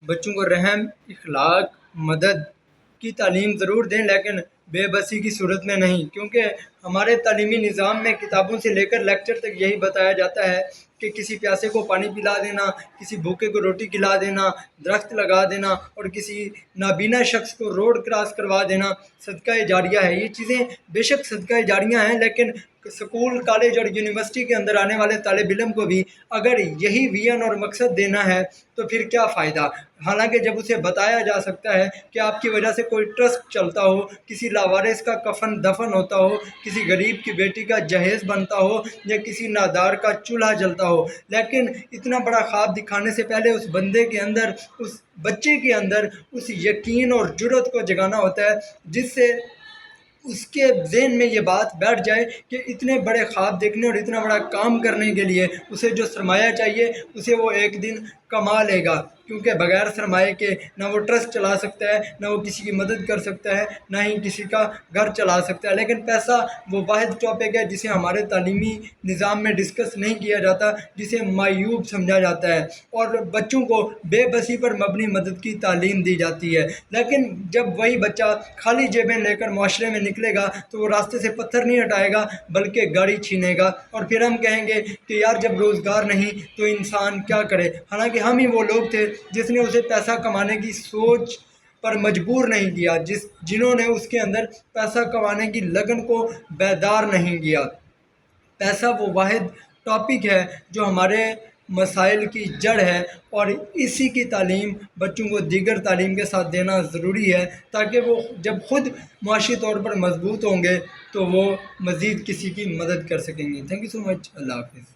بچوں کو رحم، اخلاق، مدد کی تعلیم ضرور دیں، لیکن بے بسی کی صورت میں نہیں، کیونکہ ہمارے تعلیمی نظام میں کتابوں سے لے کر لیکچر تک یہی بتایا جاتا ہے کہ کسی پیاسے کو پانی پلا دینا، کسی بھوکے کو روٹی کھلا دینا، درخت لگا دینا اور کسی نابینا شخص کو روڈ کراس کروا دینا صدقہ جاریہ ہے۔ یہ چیزیں بے شک صدقہ جاریہ ہیں، لیکن اسکول، کالج اور یونیورسٹی کے اندر آنے والے طالب علم کو بھی اگر یہی ویژن اور مقصد دینا ہے تو پھر کیا فائدہ؟ حالانکہ جب اسے بتایا جا سکتا ہے کہ آپ کی وجہ سے کوئی ٹرسٹ چلتا ہو، کسی لاوارث کا کفن دفن ہوتا ہو، کسی غریب کی بیٹی کا جہیز بنتا ہو یا کسی نادار کا چولہا جلتا ہو، لیکن اتنا بڑا خواب دکھانے سے پہلے اس بندے کے اندر، اس بچے کے اندر اس یقین اور جرأت کو جگانا ہوتا ہے جس سے اس کے ذہن میں یہ بات بیٹھ جائے کہ اتنے بڑے خواب دیکھنے اور اتنا بڑا کام کرنے کے لیے اسے جو سرمایہ چاہیے اسے وہ ایک دن کما لے گا، کیونکہ بغیر سرمایہ کے نہ وہ ٹرسٹ چلا سکتا ہے، نہ وہ کسی کی مدد کر سکتا ہے، نہ ہی کسی کا گھر چلا سکتا ہے۔ لیکن پیسہ وہ واحد ٹاپک ہے جسے ہمارے تعلیمی نظام میں ڈسکس نہیں کیا جاتا، جسے معیوب سمجھا جاتا ہے، اور بچوں کو بے بسی پر مبنی مدد کی تعلیم دی جاتی ہے۔ لیکن جب وہی بچہ خالی جیبیں لے کر معاشرے میں نکلے گا تو وہ راستے سے پتھر نہیں ہٹائے گا بلکہ گاڑی چھینے گا، اور پھر ہم کہیں گے کہ یار جب روزگار نہیں تو انسان کیا کرے، حالانکہ ہم ہی وہ لوگ تھے جس نے اسے پیسہ کمانے کی سوچ پر مجبور نہیں کیا، جنہوں نے اس کے اندر پیسہ کمانے کی لگن کو بیدار نہیں کیا۔ پیسہ وہ واحد ٹاپک ہے جو ہمارے مسائل کی جڑ ہے، اور اسی کی تعلیم بچوں کو دیگر تعلیم کے ساتھ دینا ضروری ہے، تاکہ وہ جب خود معاشی طور پر مضبوط ہوں گے تو وہ مزید کسی کی مدد کر سکیں گے۔ تھینک یو سو مچ، اللہ حافظ۔